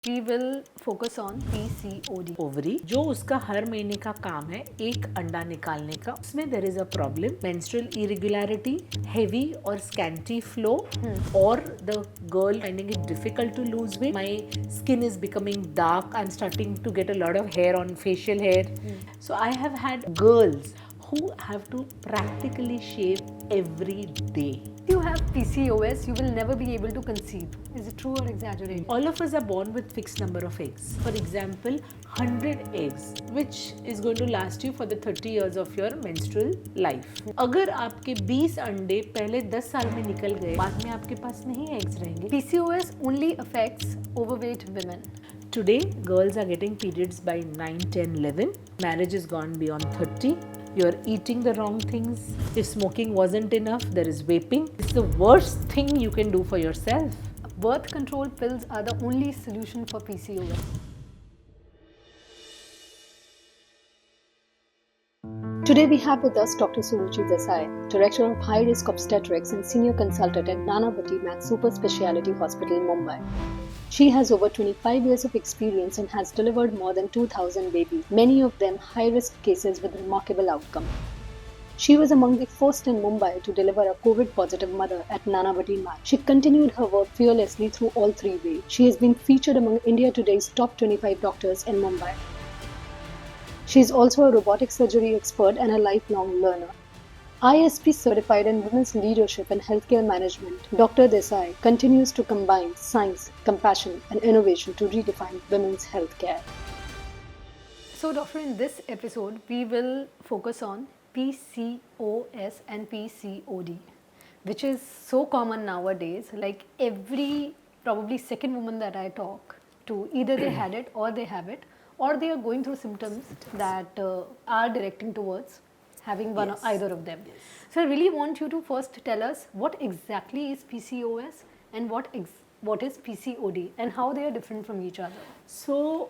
We will focus on PCOD. Ovary जो उसका हर महीने का काम है एक अंडा निकालने का, उसमें there is a problem, menstrual irregularity, heavy और स्कैंटी फ्लो, और the girl finding it difficult to lose weight, my skin is becoming dark, I'm starting to get a lot of hair on facial hair. So I have had girls who have to practically shave every day. If you have PCOS, you will never be able to conceive. Is it true or exaggerated? All of us are born with fixed number of eggs. For example, 100 eggs, which is going to last you for the 30 years of your menstrual life. अगर आपके 20 अंडे पहले 10 साल में निकल गए, बाद में आपके पास नहीं eggs रहेंगे. PCOS only affects overweight women. Today, girls are getting periods by 9, 10, 11. Marriage is gone beyond 30. You're eating the wrong things. If smoking wasn't enough, there is vaping. It's the worst thing you can do for yourself. Birth control pills are the only solution for PCOS. Today we have with us Dr. Suruchi Desai, Director of High-Risk Obstetrics and Senior Consultant at Nanavati Max Super Speciality Hospital, Mumbai. She has over 25 years of experience and has delivered more than 2,000 babies, many of them high-risk cases with remarkable outcome. She was among the first in Mumbai to deliver a COVID-positive mother at Nanavati Max. She continued her work fearlessly through all three ways. She has been featured among India Today's top 25 doctors in Mumbai. She is also a robotic surgery expert and a lifelong learner. ISP certified in women's leadership and healthcare management, Dr. Desai continues to combine science, compassion, and innovation to redefine women's healthcare. So, doctor, in this episode, we will focus on PCOS and PCOD, which is so common nowadays. Like every probably second woman that I talk to, either they had it or they have it, or they are going through symptoms that are directing towards having one or either of them. Yes. So I really want you to first tell us what exactly is PCOS and what is PCOD and how they are different from each other. So,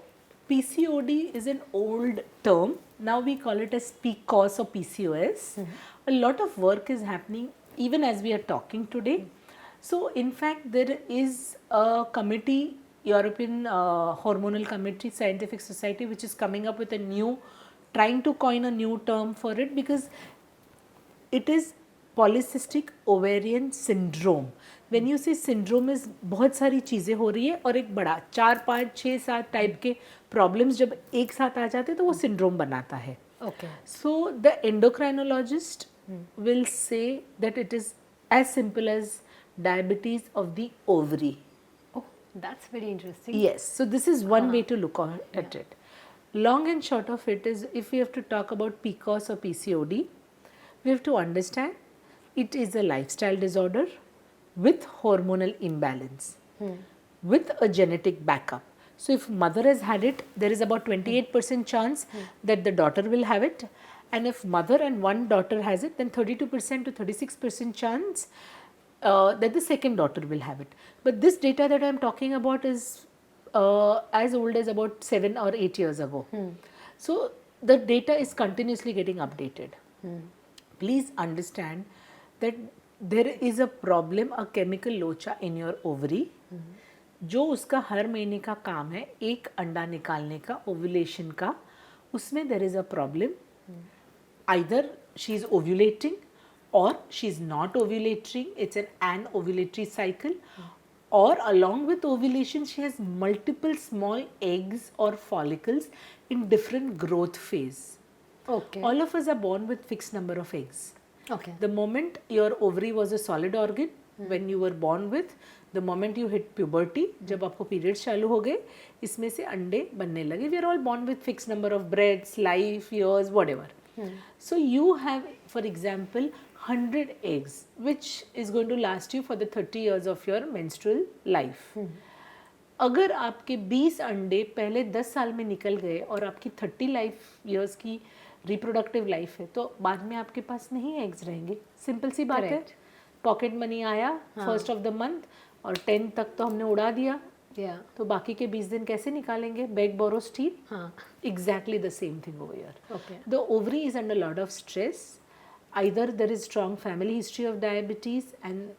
PCOD is an old term. Now we call it as PCOS or PCOS. A lot of work is happening even as we are talking today. So, in fact, there is a committee, European Hormonal Committee, Scientific Society, which is coming up with a new, trying to coin a new term for it, because it is Polycystic Ovarian Syndrome. When you say syndrome is बहुत सारी चीज़ें हो रही है और एक बड़ा 4, 5, 6, 7 type के प्रॉब्लम्स जब एक साथ आ जाते हैं तो वो सिंड्रोम बनाता है. Okay. So the endocrinologist will say that it is as simple as diabetes of the ovary. Oh, that's very interesting. Yes, so this is one way to look at it. Long and short of it is, if we have to talk about PCOS or PCOD, we have to understand it is a lifestyle disorder with hormonal imbalance, with a genetic backup. So if mother has had it, there is about 28% chance that the daughter will have it, and if mother and one daughter has it, then 32% to 36% chance that the second daughter will have it. But this data that I am talking about is as old as about 7 or 8 years ago. So the data is continuously getting updated. Please understand that there is a problem, a chemical locha in your ovary, जो उसका हर महीने का काम है एक अंडा निकालने का, ओव्यूलेशन का, उसमें there is a problem. Either she is ovulating or she is not ovulating, it's an anovulatory cycle, or along with ovulation she has multiple small eggs or follicles in different growth phase. Okay. All of us are born with fixed number of eggs. Okay. The moment your ovary was a solid organ, when you were born with, the moment you hit puberty, जब आपको periods चालू हो गए, इसमें से अंडे बनने लगे. We are all born with fixed number of breaths, life, years, whatever. So you have, for example, 100 eggs, which is going to last you for the 30 years of your menstrual life. अगर आपके 20 अंडे पहले 10 साल में निकल गए और आपकी 30 लाइफ ईयर्स की रिप्रोडक्टिव लाइफ है, तो बाद में आपके पास नहीं एग्स रहेंगे. सिंपल सी बात है. पॉकेट मनी आया फर्स्ट ऑफ द मंथ और 10 तक तो हमने उड़ा दिया. तो बाकी के 20 दिन कैसे निकालेंगे? Beg borrow steal. Exactly the same thing over here. The ovary is under lot of stress. Either there is strong family history of diabetes and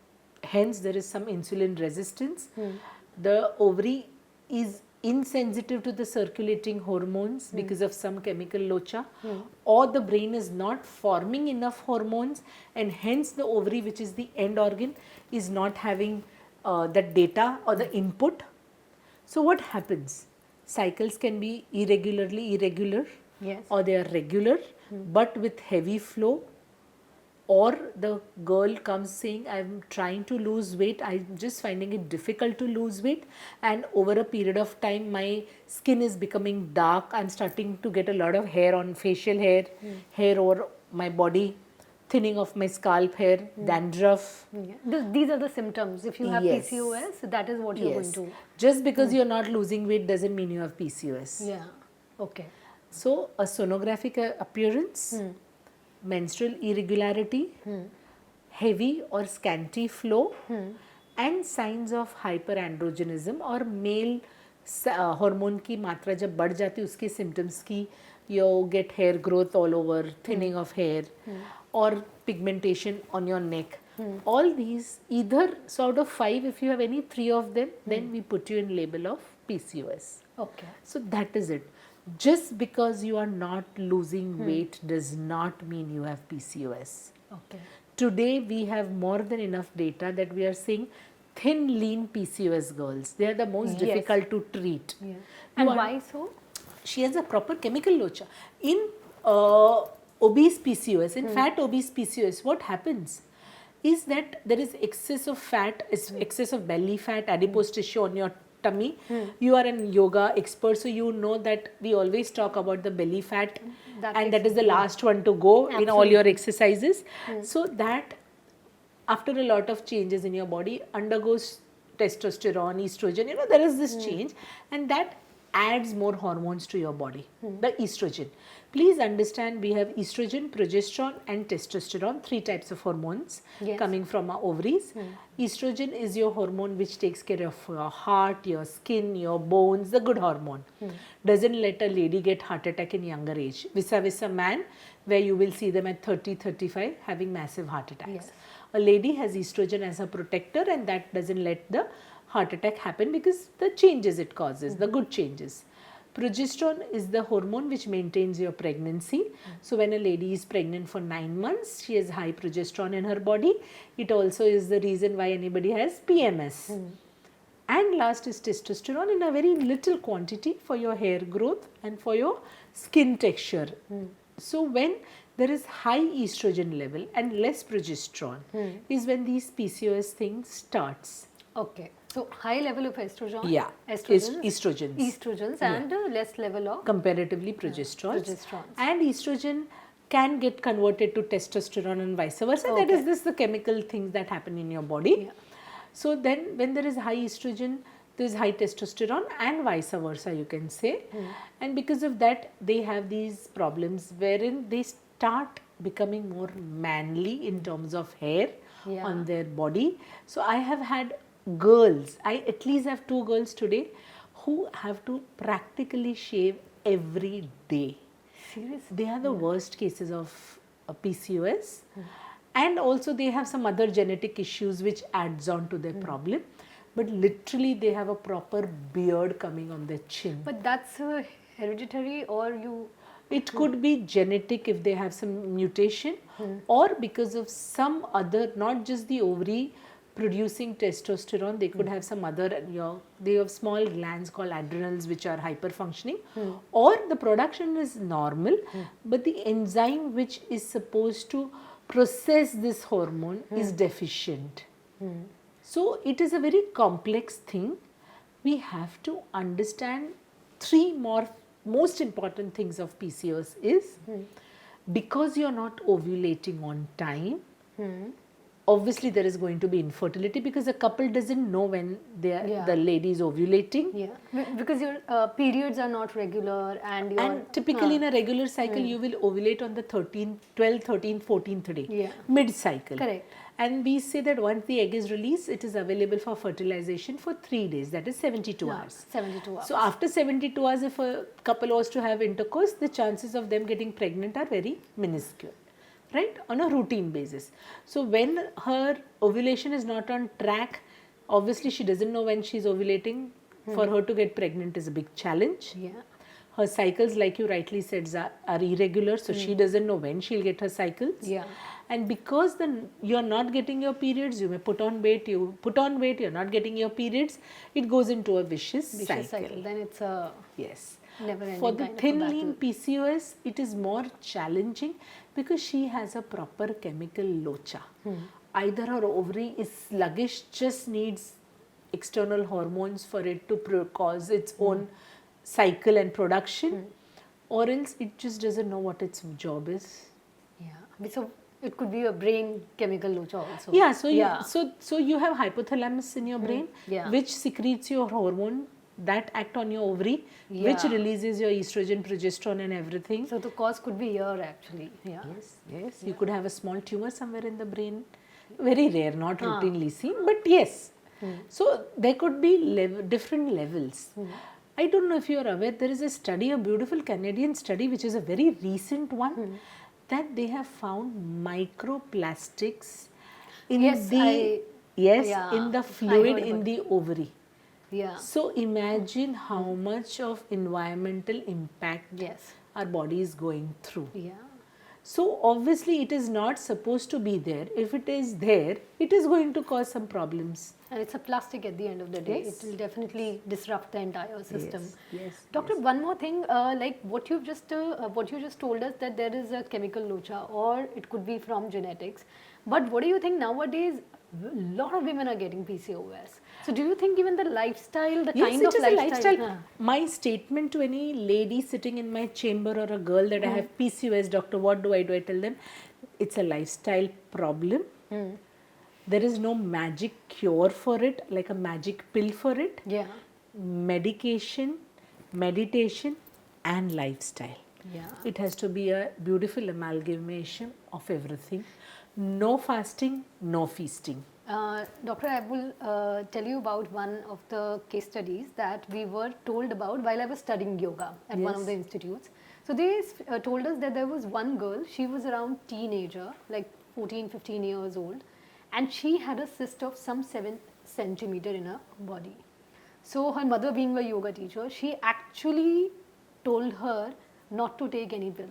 hence there is some insulin resistance. The ovary is insensitive to the circulating hormones because of some chemical locha, or the brain is not forming enough hormones, and hence the ovary, which is the end organ, is not having that data or the input. So what happens? Cycles can be irregular, Yes. or they are regular but with heavy flow, or the girl comes saying, I'm trying to lose weight, I'm just finding it difficult to lose weight, and over a period of time my skin is becoming dark, I'm starting to get a lot of hair on facial hair, hair over my body, thinning of my scalp hair, dandruff. Yeah. These are the symptoms. If you have Yes. PCOS, that is what you're going Yes. to. Just because you're not losing weight doesn't mean you have PCOS. Yeah. Okay. So a sonographic appearance, menstrual irregularity, heavy or scanty flow, and signs of hyperandrogenism or male hormone की मात्रा जब बढ़ जाती है उसके symptoms की, you get hair growth all over, thinning of hair, or pigmentation on your neck. All these, either sort of 5, if you have any 3 of them, then we put you in label of PCOS. Okay. So that is it. Just because you are not losing weight does not mean you have PCOS. Okay. Today we have more than enough data that we are seeing thin, lean PCOS girls. They are the most Yes. difficult to treat. Yeah. And You are- why so? She has a proper chemical locha. In obese PCOS, in fat obese PCOS, what happens is that there is excess of fat, excess of belly fat, adipose tissue on your tummy. You are an yoga expert, so you know that we always talk about the belly fat, and that is the last one to go in all your exercises. So that after a lot of changes in your body undergoes testosterone, estrogen, there is this change, and that adds more hormones to your body, the estrogen. Please understand, we have estrogen, progesterone and testosterone, 3 types of hormones coming from our ovaries. Estrogen is your hormone which takes care of your heart, your skin, your bones, the good hormone. Doesn't let a lady get heart attack in younger age. Vis-a-vis a man, where you will see them at 30, 35 having massive heart attacks. Yes. A lady has estrogen as a protector, and that doesn't let the heart attack happen because the changes it causes, the good changes. Progesterone is the hormone which maintains your pregnancy. So when a lady is pregnant for 9 months, she has high progesterone in her body. It also is the reason why anybody has PMS. And last is testosterone in a very little quantity for your hair growth and for your skin texture. So when there is high estrogen level and less progesterone is when these PCOS thing starts. Okay. So high level of estrogen. Yeah, estrogens. Estrogens and less level of Comparatively progesterones. progesterones. And estrogen can get converted to testosterone and vice versa. That is this the chemical things that happen in your body. Yeah. So then when there is high estrogen, there is high testosterone and vice versa, you can say. And because of that, they have these problems wherein they start becoming more manly in terms of hair on their body. So I have had girls, I at least have 2 girls today who have to practically shave every day. Seriously? They are the worst cases of PCOS, and also they have some other genetic issues which adds on to their problem, but literally they have a proper beard coming on their chin. But that's hereditary, or you. It could be genetic if they have some mutation, or because of some other, not just the ovary producing testosterone, they could have some other, they have small glands called adrenals which are hyper functioning, or the production is normal, but the enzyme which is supposed to process this hormone is deficient. So it is a very complex thing. We have to understand 3 more most important things of PCOS is because you're not ovulating on time, obviously there is going to be infertility because a couple doesn't know when the lady is ovulating. Yeah, because your periods are not regular and your. And typically in a regular cycle, you will ovulate on the 12th, 13th, 14th day, mid-cycle. Correct. And we say that once the egg is released, it is available for fertilization for 3 days, that is 72 hours. 72 hours. So after 72 hours, if a couple was to have intercourse, the chances of them getting pregnant are very minuscule, right, on a routine basis. So when her ovulation is not on track, obviously she doesn't know when she's ovulating, For her to get pregnant is a big challenge. Yeah. Her cycles, like you rightly said, are irregular, so she doesn't know when she'll get her cycles. Yeah. And because you're not getting your periods, you may put on weight, you're not getting your periods, it goes into a vicious cycle. Then it's a yes. never-ending For the kind of a thin battle. lean PCOS, it is more challenging because she has a proper chemical locha. Either her ovary is sluggish, just needs external hormones for it to cause its own cycle and production, or else it just doesn't know what its job is. Yeah. So it could be a brain chemical locha also. Yeah, so you have hypothalamus in your brain, Yeah. which secretes your hormone that act on your ovary, which releases your estrogen, progesterone and everything. So the cause could be here actually. Yeah. Yes. You could have a small tumor somewhere in the brain. Very rare, not routinely seen, but yes. So there could be different levels. I don't know if you are aware, there is a study, a beautiful Canadian study, which is a very recent one, that they have found microplastics in in the fluid in the ovary. Yeah. So imagine how much of environmental impact our body is going through. Yeah. So obviously it is not supposed to be there. If it is there, it is going to cause some problems. And it's a plastic at the end of the day. It will definitely disrupt the entire system. Yes. Doctor, one more thing, like what you just told us, that there is a chemical locha, or it could be from genetics. But what do you think nowadays? A lot of women are getting PCOS. So do you think even the lifestyle, the kind of lifestyle? My statement to any lady sitting in my chamber or a girl that I have PCOS, doctor, what do? I tell them, it's a lifestyle problem. There is no magic cure for it, like a magic pill for it. Yeah. Medication, meditation and lifestyle. Yeah. It has to be a beautiful amalgamation of everything. No fasting, no feasting. Doctor, I will tell you about one of the case studies that we were told about while I was studying yoga at one of the institutes. So they told us that there was one girl, she was around teenager, like 14, 15 years old, and she had a cyst of some 7 centimeter in her body. So her mother, being a yoga teacher, she actually told her not to take any pill,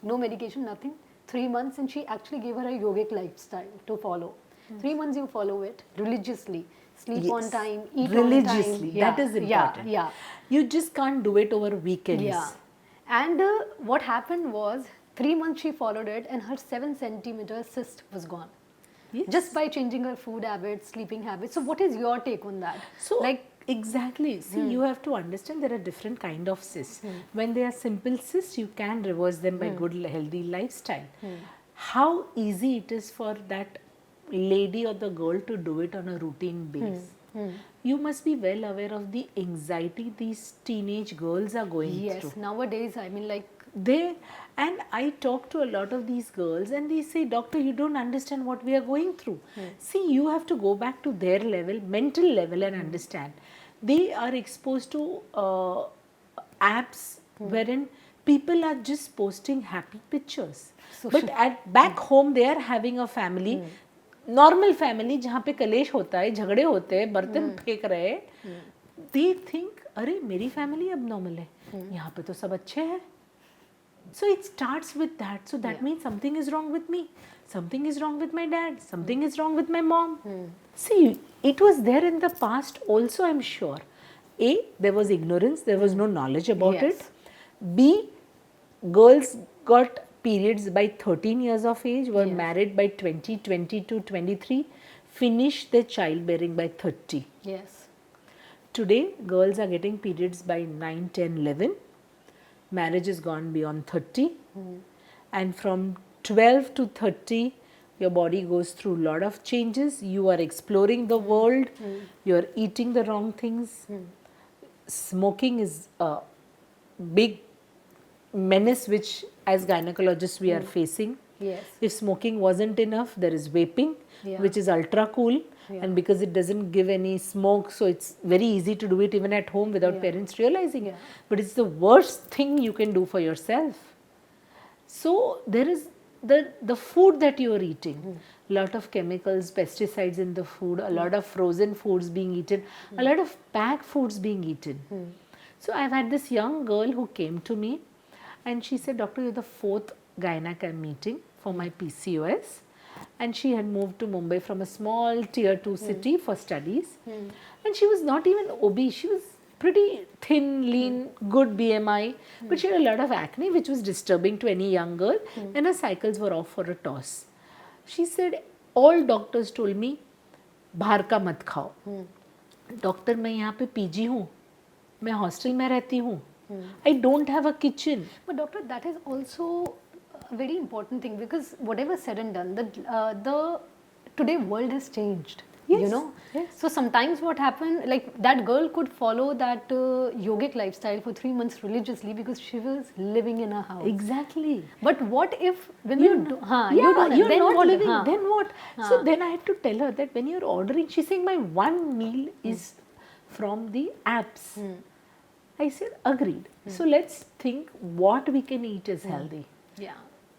no medication, nothing. 3 months, and she actually gave her a yogic lifestyle to follow. 3 months you follow it religiously, sleep on time, eat religiously. on time. That is important. Yeah. You just can't do it over weekends. Yeah. And what happened was 3 months she followed it, and her 7 centimeter cyst was gone. Just by changing her food habits, sleeping habits. So what is your take on that? So exactly. See, you have to understand there are different kind of cysts. When they are simple cysts, you can reverse them by good healthy lifestyle. How easy it is for that lady or the girl to do it on a routine basis. You must be well aware of the anxiety these teenage girls are going through. Yes, nowadays, I mean, like and I talk to a lot of these girls and they say, doctor, you don't understand what we are going through. See, you have to go back to their level, mental level, and understand. They are exposed to apps wherein people are just posting happy pictures. But back home, they are having a family, normal family, जहाँ पे कलेश होता है, झगड़े होते हैं, बर्तन फेंक रहे हैं. They think, अरे मेरी family abnormal है, यहाँ पे तो सब अच्छे हैं. So it starts with that. So that means something is wrong with me. Something is wrong with my dad. Something is wrong with my mom. See, it was there in the past also, I'm sure. A, there was ignorance. There was no knowledge about it. B, girls got periods by 13 years of age, were married by 20, 22, 23, finished their childbearing by 30. Yes. Today, girls are getting periods by 9, 10, 11. Marriage is gone beyond 30. And from 12 to 30, your body goes through a lot of changes. You are exploring the world. You are eating the wrong things. Smoking is a big menace which as gynecologists we are facing. Yes. If smoking wasn't enough, there is vaping, which is ultra cool. And because it doesn't give any smoke, so it's very easy to do it even at home without parents realizing. But it's the worst thing you can do for yourself. So there is the food that you are eating, lot of chemicals, pesticides in the food, a lot of frozen foods being eaten, a lot of packed foods being eaten. So I've had this young girl who came to me and she said, Doctor, you're the fourth gynec I'm meeting for my PCOS. And she had moved to Mumbai from a small tier 2 city for studies. And she was not even obese. She was pretty thin, lean, good BMI, but she had a lot of acne, which was disturbing to any young girl, and her cycles were off for a toss. She said, all doctors told me, बाहर का मत खाओ. Doctor मैं यहाँ पे PG हूँ, मैं hostel में रहती हूँ, I don't have a kitchen. But doctor, that is also a very important thing, because whatever said and done, the today world has changed. Yes, You know, yes. so sometimes what happened, like that girl could follow that yogic lifestyle for 3 months religiously because she was living in a house. Exactly. But what if when You're you you're not what, living, then what? So then I had to tell her that when you're ordering, she's saying my one meal is from the apps. I said, agreed. So let's think what we can eat is healthy. Yeah.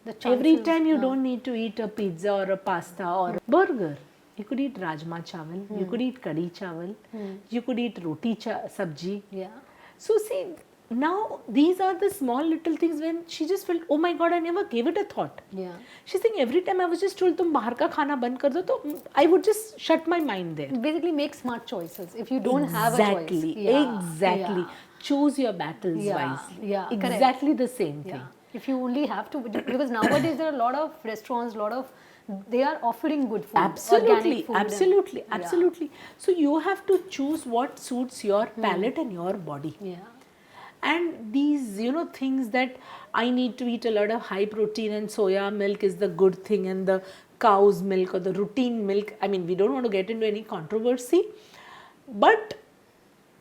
The Every chances, time you don't need to eat a pizza or a pasta or a burger. You could eat rajma chawal, you could eat kadhi chawal, you could eat roti sabji. Yeah. So see, now these are the small little things when she just felt, oh my God, I never gave it a thought. Yeah. She's saying every time I was just told, तुम बाहर का खाना बंद कर दो, तो I would just shut my mind there. Basically make smart choices if you don't have a choice. Exactly. Choose your battles wisely. Yeah, correct. Exactly the same thing. Yeah. If you only have to, because nowadays there are a lot of restaurants, they are offering good food. Absolutely, organic food absolutely. So you have to choose what suits your palate and your body. Yeah. And these, things that I need to eat a lot of high protein and soya milk is the good thing, and the cow's milk or the routine milk. I mean, we don't want to get into any controversy, but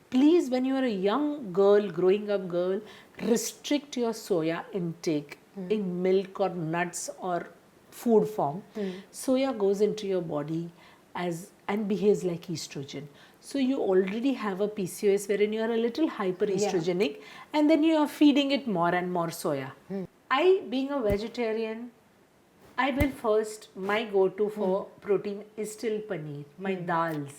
please, when you are a young girl, growing up girl, restrict your soya intake in milk or nuts or food form. Soya goes into your body and behaves like estrogen. So you already have a PCOS wherein you are a little hyperestrogenic, and then you are feeding it more and more soya. I, being a vegetarian, I will first, my go-to for protein is still paneer, my dals.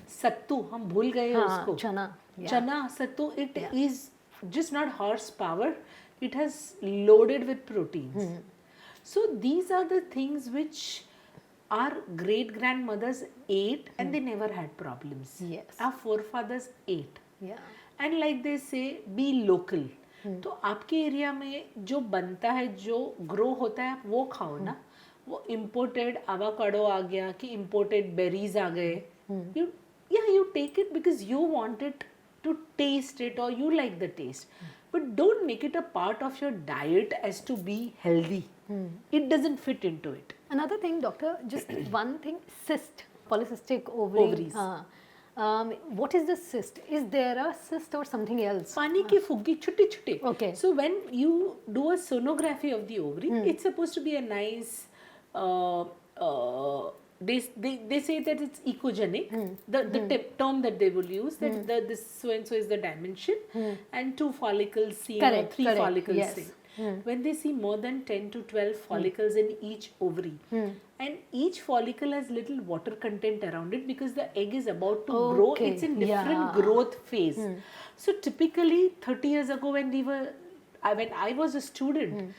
Sattu, हम भूल गए उसको. Chana. Chana, sattu, it is just not horsepower, it has loaded with proteins. So these are the things which our great grandmothers ate and they never had problems. Yes. Our forefathers ate. Yeah. And like they say, be local. तो आपके area में जो बनता है, जो grow होता है, आप वो खाओ ना. वो imported avocado आ गया कि imported berries आ गए. You take it because you want it to taste it or you like the taste. But don't make it a part of your diet as to be healthy. It doesn't fit into it. Another thing, doctor, just one thing, cyst, polycystic ovaries. What is the cyst? Is there a cyst or something else? पानी की फुग्गी छोटे-छोटे. Okay. So when you do a sonography of the ovary, it's supposed to be a nice. They say that it's ecogenic. The term that they will use, that this so and so is the dimension, and 2 follicles seen or 3 follicles seen. When they see more than 10 to 12 follicles in each ovary, and each follicle has little water content around it because the egg is about to grow, it's in different growth phase. So typically 30 years ago when I was a student,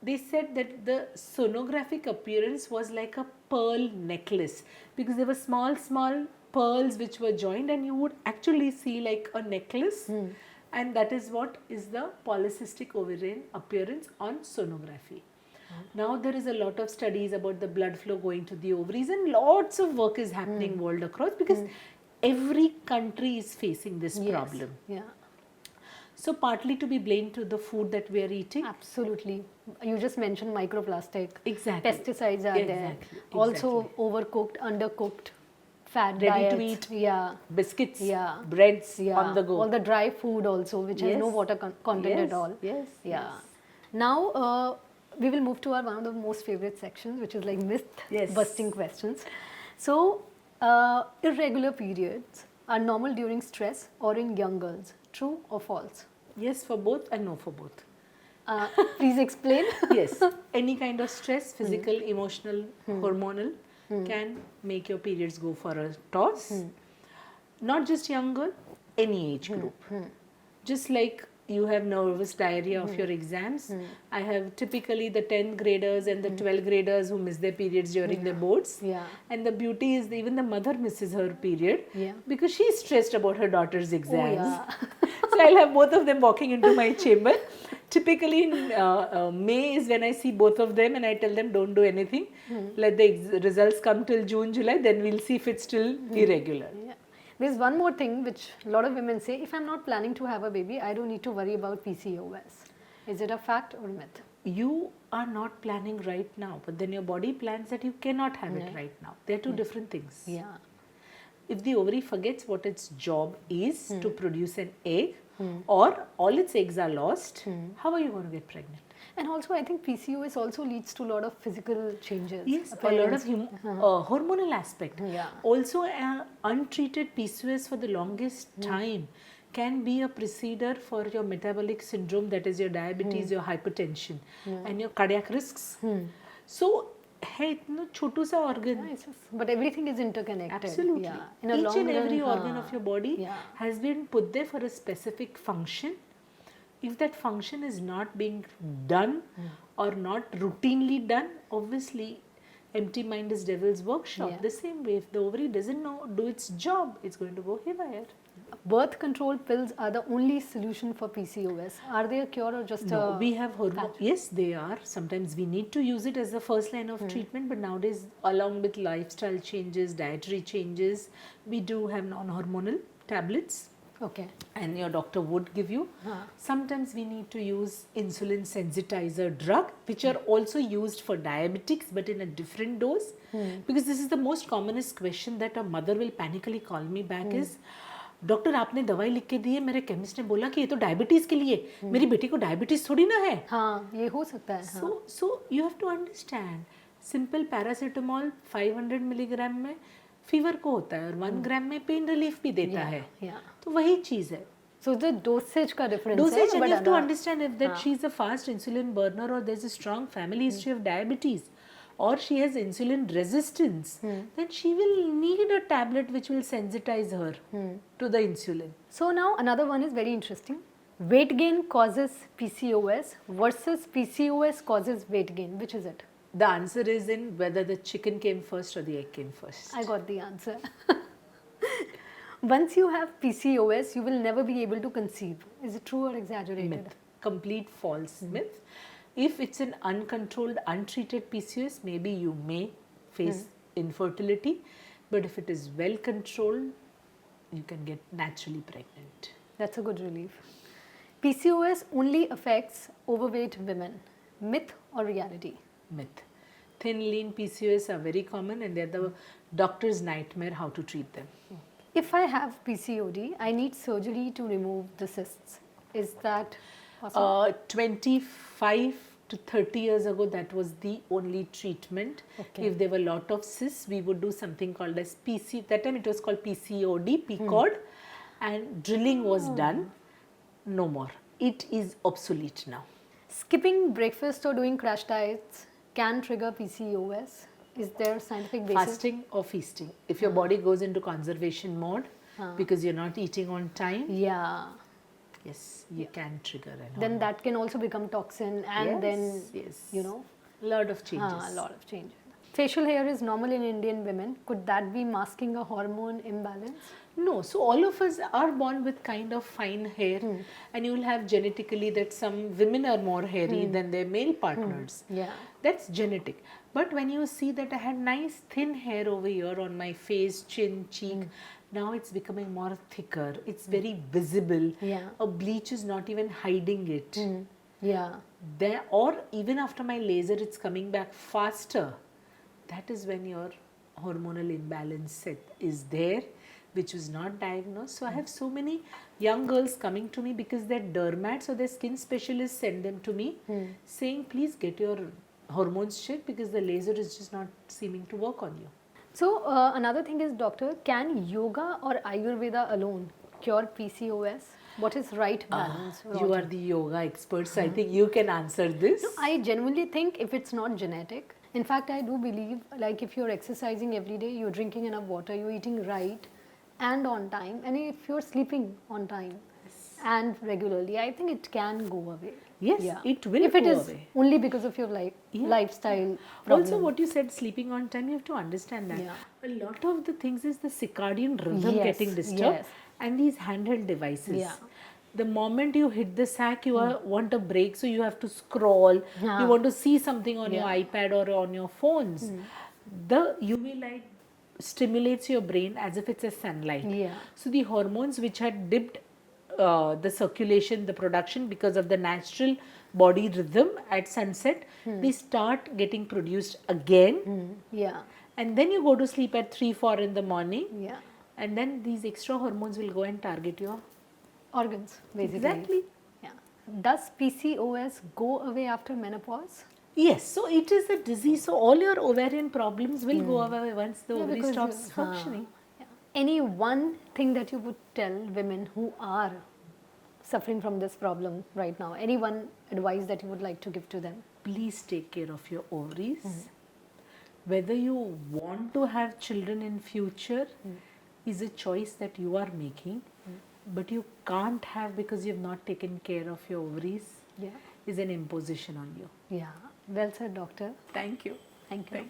they said that the sonographic appearance was like a pearl necklace because there were small pearls which were joined and you would actually see like a necklace. And that is what is the polycystic ovarian appearance on sonography. Now there is a lot of studies about the blood flow going to the ovaries and lots of work is happening world across because every country is facing this problem. Yeah. So partly to be blamed to the food that we are eating. Absolutely. You just mentioned microplastic. Exactly. Pesticides are there. Also overcooked, undercooked. Fat ready diets, to eat, biscuits, breads on the go. All the dry food also, which has no water content at all. Yes. Now we will move to one of the most favorite sections, which is like myth busting questions. So irregular periods are normal during stress or in young girls. True or false? Yes for both and no for both. Please explain. Yes, any kind of stress, physical, emotional, hormonal, can make your periods go for a toss. Not just young girl, any age group. Just like you have nervous diarrhea of your exams, I have typically the 10th graders and the 12th graders who miss their periods during their boards. Yeah. And the beauty is even the mother misses her period Yeah. because she's stressed about her daughter's exams. yeah. So I'll have both of them walking into my chamber. Typically in May is when I see both of them and I tell them don't do anything. Let the results come till June, July, then we'll see if it's still irregular. Yeah. There's one more thing which a lot of women say, if I'm not planning to have a baby, I don't need to worry about PCOS. Is it a fact or myth? You are not planning right now, but then your body plans that you cannot have it right now. They're two different things. Yeah. If the ovary forgets what its job is to produce an egg, or all its eggs are lost, how are you going to get pregnant? And also, I think PCOS also leads to a lot of physical changes. Yes, a lot of hormonal aspect. Yeah. Also, untreated PCOS for the longest time can be a preceder for your metabolic syndrome, that is your diabetes, your hypertension, and your cardiac risks. So, है इतना छोटू सा organ. But everything is interconnected. Absolutely. Yeah. In a Each long and every run, organ of your body has been put there for a specific function. If that function is not being done or not routinely done, obviously empty mind is devil's workshop. Yeah. The same way, if the ovary doesn't do its job, it's going to go haywire. Birth control pills are the only solution for PCOS. Are they a cure or just No, a... we have hormone. Yes, they are. Sometimes we need to use it as the first line of treatment, but nowadays, along with lifestyle changes, dietary changes, we do have non-hormonal tablets. Okay. And your doctor would give you. Sometimes we need to use insulin sensitizer drug, which are also used for diabetics, but in a different dose. Because this is the most commonest question that a mother will panically call me back is, doctor आपने दवाई लिख के दी है, मेरे chemist ने बोला कि ये तो डायबिटीज के लिए, मेरी बेटी को डायबिटीज थोड़ी ना है. हाँ, ये हो सकता है. So you have to understand, simple paracetamol 500 milligram में फीवर को होता है और 1 ग्राम में पेन रिलीफ भी देता है. तो वही चीज है. So the dosage का difference Dosage, है, and but you have to understand if that she is a fast insulin burner or there's a strong family history of diabetes, or she has insulin resistance, then she will need a tablet which will sensitize her to the insulin. So now another one is very interesting. Weight gain causes PCOS versus PCOS causes weight gain. Which is it? The answer is in whether the chicken came first or the egg came first. I got the answer. Once you have PCOS, you will never be able to conceive. Is it true or exaggerated? Myth. Complete false myth. If it's an uncontrolled, untreated PCOS, maybe you may face infertility. But if it is well controlled, you can get naturally pregnant. That's a good relief. PCOS only affects overweight women. Myth or reality? Myth. Thin, lean PCOS are very common and they're the doctor's nightmare how to treat them. If I have PCOD, I need surgery to remove the cysts. Is that possible? 25 to 30 years ago, that was the only treatment. Okay. If there were a lot of cysts, we would do something called as that time it was called PCOD, PCOD, and drilling was done. No more. It is obsolete now. Skipping breakfast or doing crash diets can trigger PCOS. Is there scientific basis? Fasting or feasting. If your body goes into conservation mode because you're not eating on time, yes, you can trigger an then that can also become toxin and then, you know. A lot of changes. A lot of changes. Facial hair is normal in Indian women. Could that be masking a hormone imbalance? No, so all of us are born with kind of fine hair and you will have genetically that some women are more hairy than their male partners. Yeah. That's genetic. But when you see that I had nice thin hair over here on my face, chin, cheek, now it's becoming more thicker. It's very visible. Yeah. A bleach is not even hiding it. Yeah. There, or even after my laser, it's coming back faster. That is when your hormonal imbalance is there, which was not diagnosed. So I have so many young girls coming to me because their dermats or their skin specialists send them to me saying, please get your hormones checked because the laser is just not seeming to work on you. So another thing is, doctor, can yoga or Ayurveda alone cure PCOS? What is right balance? You are the yoga experts. I think you can answer this. I genuinely think if it's not genetic, in fact, I do believe like if you're exercising every day, you're drinking enough water, you're eating right and on time, and if you're sleeping on time and regularly, I think it can go away. Yes, it will if it go is away. only because of your lifestyle problem. Also, what you said, sleeping on time, you have to understand that a lot of the things is the circadian rhythm getting disturbed and these handheld devices. The moment you hit the sack, you want a break, so you have to scroll. You want to see something on your iPad or on your phones. The UV light stimulates your brain as if it's a sunlight. So the hormones which had dipped the circulation, the production because of the natural body rhythm at sunset, they start getting produced again. And then you go to sleep at 3, 4 in the morning. And then these extra hormones will go and target your organs, basically. Exactly. Does PCOS go away after menopause? Yes, so it is a disease. So all your ovarian problems will go away once the ovary stops functioning. Any one thing that you would tell women who are suffering from this problem right now? Any one advice that you would like to give to them? Please take care of your ovaries. Whether you want to have children in future is a choice that you are making, but you can't have because you have not taken care of your ovaries. Is an imposition on you. Well said, doctor. Thank you. Thank you.